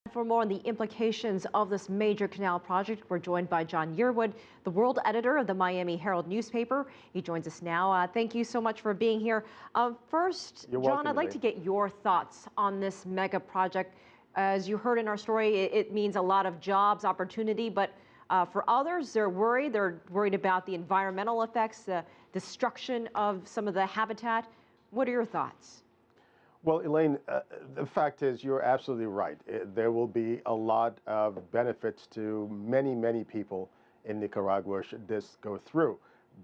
For more on the implications of this major canal project, we're joined by John Yearwood, the world editor of the Miami Herald newspaper. He joins us now. Thank you so much for being here. First, You're John, welcome, I'd like Elaine. to get your thoughts on this mega project. As you heard in our story, it means a lot of jobs, opportunity, but for others, they're worried. They're worried about the environmental effects, the destruction of some of the habitat. What are your thoughts? Well, Elaine, the fact is you're absolutely right. There will be a lot of benefits to many, many people in Nicaragua should this go through.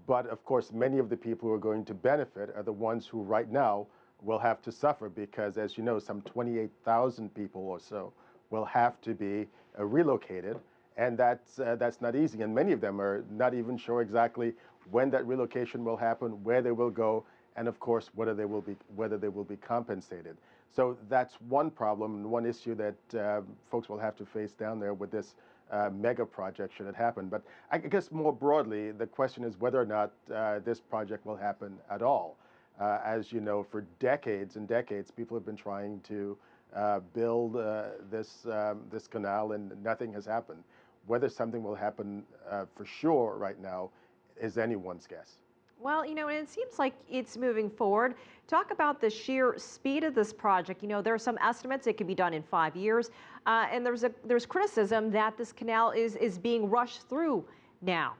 But of course, many of the people who are going to benefit are the ones who right now will have to suffer because, as you know, some 28,000 people or so will have to be relocated. And that's not easy. And many of them are not even sure exactly when that relocation will happen, where they will go, and of course, whether they will be compensated. So that's one problem and one issue that folks will have to face down there with this mega project should it happen. But I guess more broadly, the question is whether or not this project will happen at all. As you know, for decades and decades, people have been trying to build this canal, and nothing has happened. Whether something will happen for sure right now is anyone's guess. Well, it seems like it's moving forward. Talk about the sheer speed of this project. There are some estimates it could be done in 5 years, and there's criticism that this canal is being rushed through now.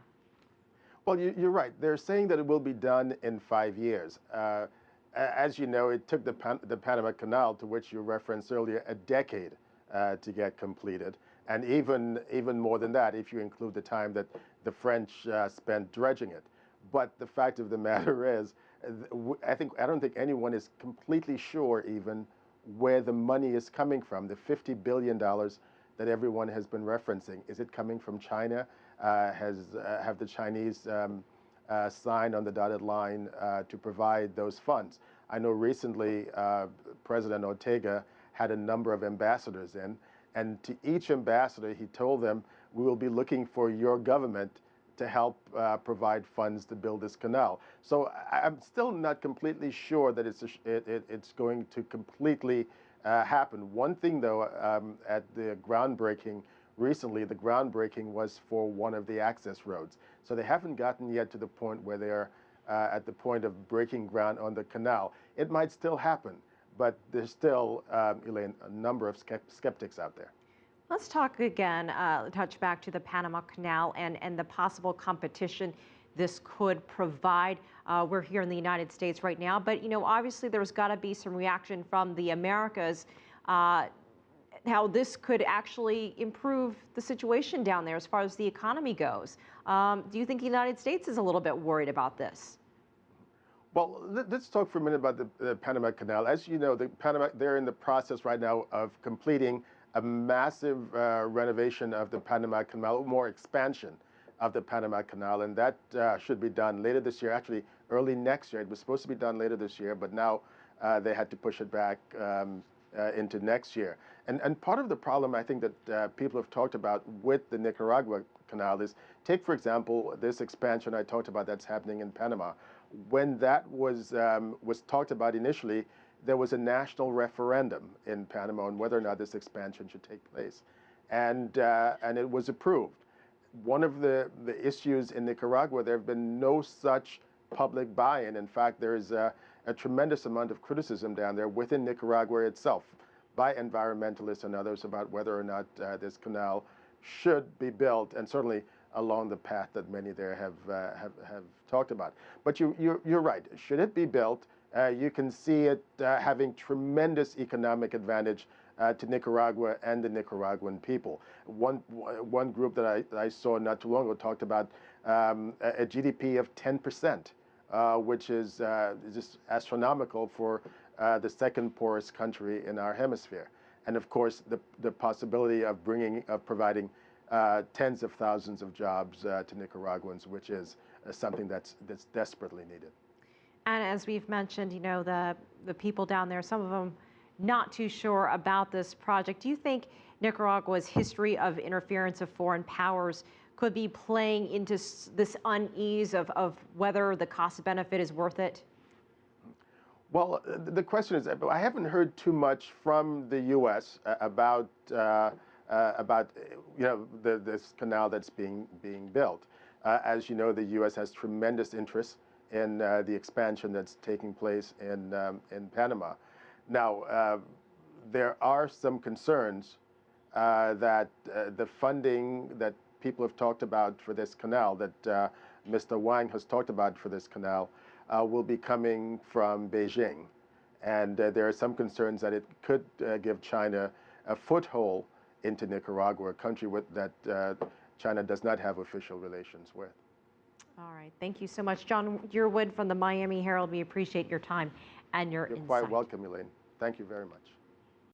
Well, you're right. They're saying that it will be done in 5 years. As you know, it took the Panama Canal, to which you referenced earlier, a decade to get completed, and even more than that if you include the time that the French spent dredging it. But the fact of the matter is, I don't think anyone is completely sure even where the money is coming from. The $50 billion that everyone has been referencing, is it coming from China? Have the Chinese signed on the dotted line to provide those funds? I know recently President Ortega had a number of ambassadors in, and to each ambassador he told them, we will be looking for your government to help provide funds to build this canal. So I'm still not completely sure that it's going to completely happen. One thing though, at the groundbreaking recently, the groundbreaking was for one of the access roads. So they haven't gotten yet to the point where they're at the point of breaking ground on the canal. It might still happen, but there's still, Elaine, a number of skeptics out there. Let's talk again, touch back to the Panama Canal and the possible competition this could provide. We're here in the United States right now, but obviously there's got to be some reaction from the Americas, how this could actually improve the situation down there as far as the economy goes. Do you think the United States is a little bit worried about this? Well, let's talk for a minute about the Panama Canal. As you know, they're in the process right now of completing a massive renovation of the Panama Canal, more expansion of the Panama Canal, and that should be done later this year, actually early next year. It was supposed to be done later this year, but now they had to push it back into next year. And part of the problem I think that people have talked about with the Nicaragua Canal is, take for example, this expansion I talked about that's happening in Panama. When that was talked about initially, there was a national referendum in Panama on whether or not this expansion should take place, and it was approved. One of the issues in Nicaragua, there have been no such public buy-in. In fact, there is a tremendous amount of criticism down there within Nicaragua itself by environmentalists and others about whether or not this canal should be built, and certainly along the path that many there have talked about. But you're right. Should it be built, you can see it having tremendous economic advantage to Nicaragua and the Nicaraguan people. One group that I saw not too long ago talked about a GDP of 10%, which is just astronomical for the second poorest country in our hemisphere. And of course, the possibility of providing tens of thousands of jobs to Nicaraguans, which is something that's desperately needed. And as we've mentioned, the people down there, some of them not too sure about this project. Do you think Nicaragua's history of interference of foreign powers could be playing into this unease of whether the cost benefit is worth it? Well, the question is, I haven't heard too much from the U.S. About this canal that's being built. As you know, the U.S. has tremendous interest in the expansion that's taking place in Panama. Now, there are some concerns that the funding that people have talked about for this canal, that Mr. Wang has talked about for this canal, will be coming from Beijing. And there are some concerns that it could give China a foothold into Nicaragua, a country that China does not have official relations with. All right. Thank you so much, John Yearwood from the Miami Herald. We appreciate your time and your insight. You're quite welcome, Elaine. Thank you very much.